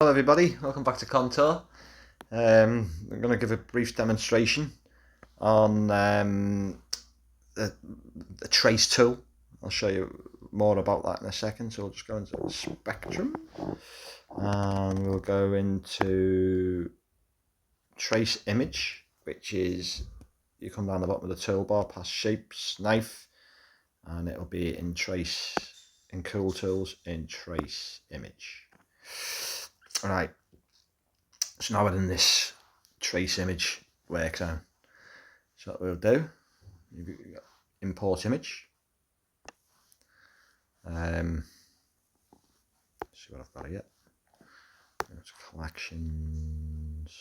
Hello everybody, welcome back to Contour. I'm going to give a brief demonstration on the trace tool. I'll show you more about that in a second. So we'll just go into the spectrum and we'll go into trace image, which is you come down the bottom of the toolbar past shapes, knife, and it'll be in trace, in cool tools, in trace image. Alright, so now we're in this trace image work zone. So what we'll do, import image. See what I've got here. Go to collections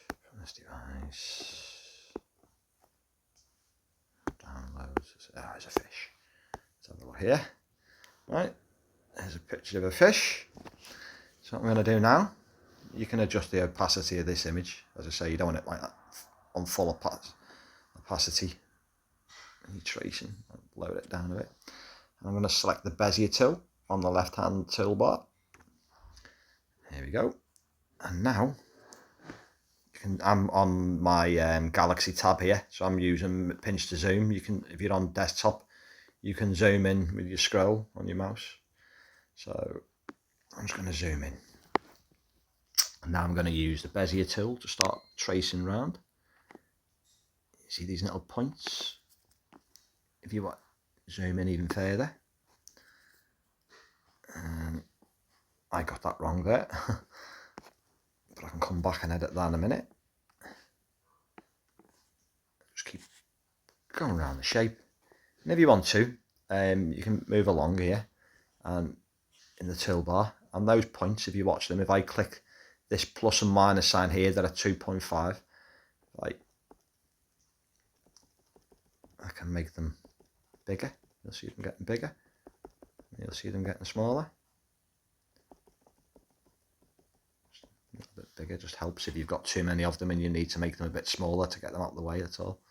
from this device. Downloads. There's a fish. Let's have a look here. Right, there's a picture of a fish. So what I'm going to do now, you can adjust the opacity of this image. As I say, you don't want it like that on full opacity. When you're tracing, I'll lower it down a bit. And I'm going to select the Bezier tool on the left hand toolbar. Here we go. And now, I'm on my Galaxy tab here, so I'm using pinch to zoom. You can, if you're on desktop, you can zoom in with your scroll on your mouse. So I'm just going to zoom in. And now I'm going to use the Bezier tool to start tracing round. You see these little points? If you want to zoom in even further. I got that wrong there. But I can come back and edit that in a minute. Just keep going around the shape. And if you want to, you can move along here and in the toolbar. And those points, if you watch them, if I click this plus and minus sign here, they're at 2.5. Like, I can make them bigger. You'll see them getting bigger. You'll see them getting smaller. A little bit bigger just helps if you've got too many of them and you need to make them a bit smaller to get them out of the way, that's all.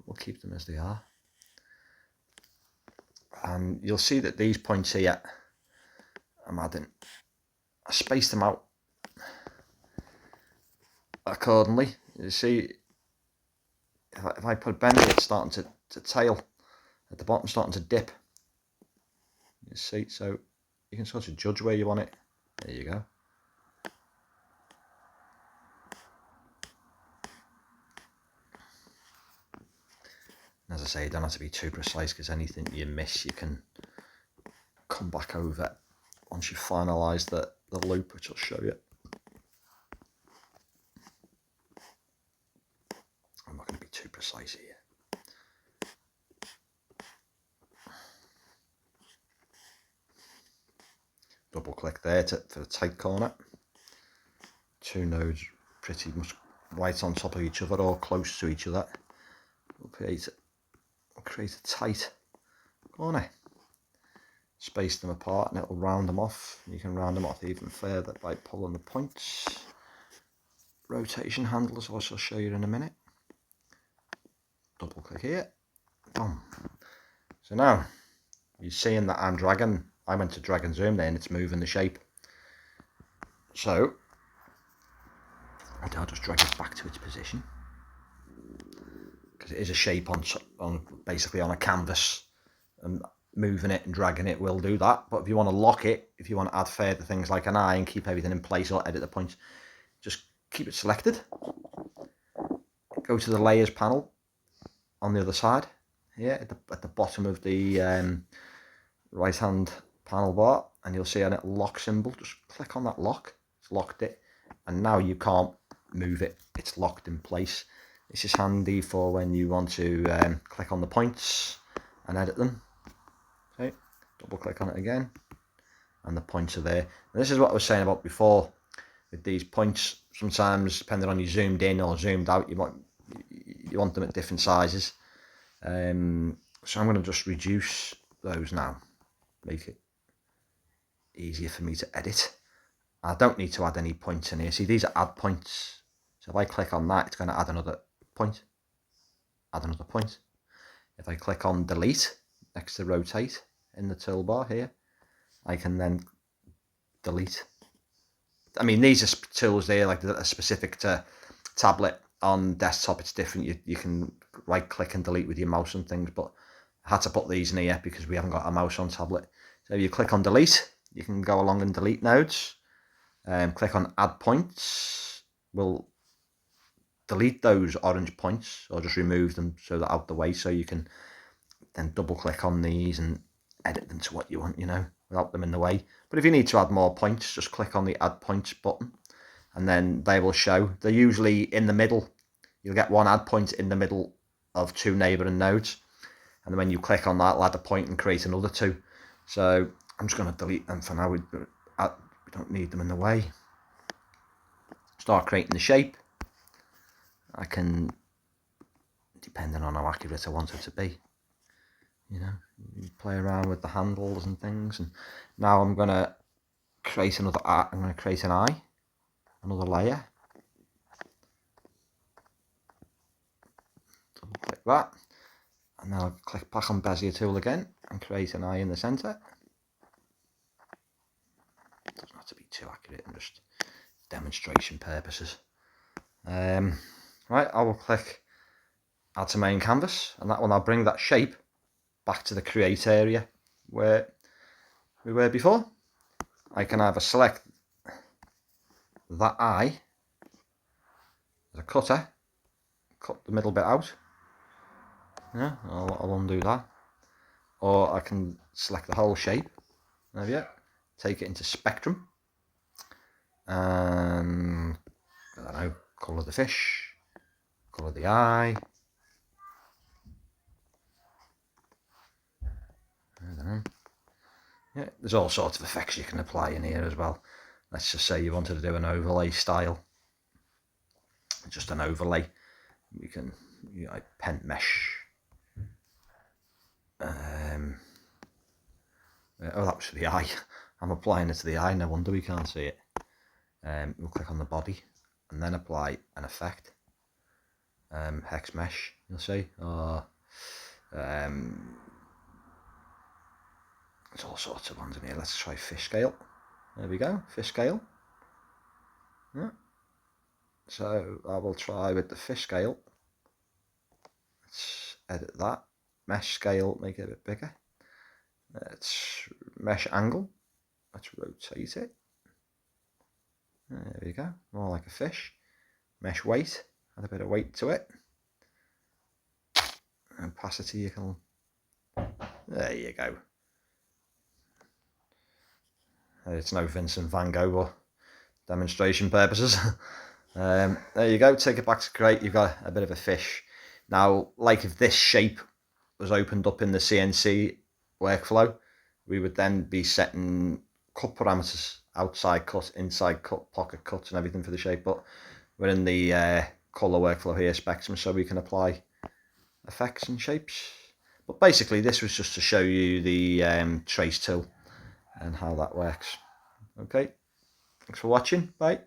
We'll keep them as they are. And you'll see that these points here, I spaced them out accordingly. You see, if I put a bend, it's starting to tail at the bottom, starting to dip. You see, so you can sort of judge where you want it. There you go. As I say, you don't have to be too precise because anything you miss, you can come back over once you finalise the loop, which I'll show you. I'm not going to be too precise here. Double click there for the tight corner. Two nodes pretty much right on top of each other or close to each other. We'll create a tight corner. Space them apart and it'll round them off. You can round them off even further by pulling the points. Rotation handles, which I'll show you in a minute. Double click here. Boom. So now you're seeing that I'm dragging. I went to drag and zoom there and it's moving the shape. So I'll just drag it back to its position. Because it is a shape on basically on a canvas, and moving it and dragging it will do that. But if you want to lock it, if you want to add further things like an eye and keep everything in place or edit the points, just keep it selected. Go to the layers panel on the other side here at the bottom of the right hand panel bar, and you'll see a little lock symbol. Just click on that lock. It's locked it, and now you can't move it. It's locked in place. This is handy for when you want to click on the points and edit them. Okay, double click on it again and the points are there. And this is what I was saying about before with these points. Sometimes, depending on you zoomed in or zoomed out, you want them at different sizes. So I'm going to just reduce those now, make it easier for me to edit. I don't need to add any points in here. See, these are add points. So if I click on that, it's going to add another point, add another point. If I click on delete next to rotate in the toolbar here, I can then delete I mean, these are tools there like that are specific to tablet. On desktop it's different. You can right click and delete with your mouse and things, but I had to put these in here because we haven't got a mouse on tablet. So if you click on delete, you can go along and delete nodes. Click on add points, we'll delete those orange points or just remove them so they're out the way, so you can then double click on these and edit them to what you want, you know, without them in the way. But if you need to add more points, just click on the add points button and then they will show. They're usually in the middle. You'll get one add point in the middle of two neighbouring nodes, and then when you click on that, it'll add a point and create another two. So I'm just going to delete them for now. We don't need them in the way. Start creating the shape. I can, depending on how accurate I want it to be, you know, you play around with the handles and things. And now I'm going to create another eye. I'm going to create an eye, another layer. Double click that, and then I'll click back on Bezier tool again and create an eye in the centre. It doesn't have to be too accurate, and just demonstration purposes. Right, I will click add to main canvas, and that will now bring that shape back to the create area where we were before. I can either select that eye as a cutter, cut the middle bit out. Yeah, I'll undo that. Or I can select the whole shape. There we go. Take it into spectrum. And I don't know, colour the fish, colour the eye. I don't know. Yeah, there's all sorts of effects you can apply in here as well. Let's just say you wanted to do an overlay style. Just an overlay. You can, like pen mesh. Oh, that was for the eye. I'm applying it to the eye, no wonder we can't see it. We'll click on the body and then apply an effect. Hex mesh, you'll see, or there's all sorts of ones in here. Let's try fish scale. There we go, fish scale. Yeah. So I will try with the fish scale. Let's edit that. Mesh scale, make it a bit bigger. Let's mesh angle. Let's rotate it. There we go, more like a fish. Mesh weight, add a bit of weight to it. Opacity, you can, there you go. It's no Vincent van Gogh, but demonstration purposes. There you go, take it back to create, you've got a bit of a fish. Now, like if this shape was opened up in the CNC workflow, we would then be setting cut parameters, outside cut, inside cut, pocket cuts and everything for the shape, but we're in the colour workflow here, Spectrum, so we can apply effects and shapes. But basically this was just to show you the trace tool and how that works. Okay, thanks for watching, bye.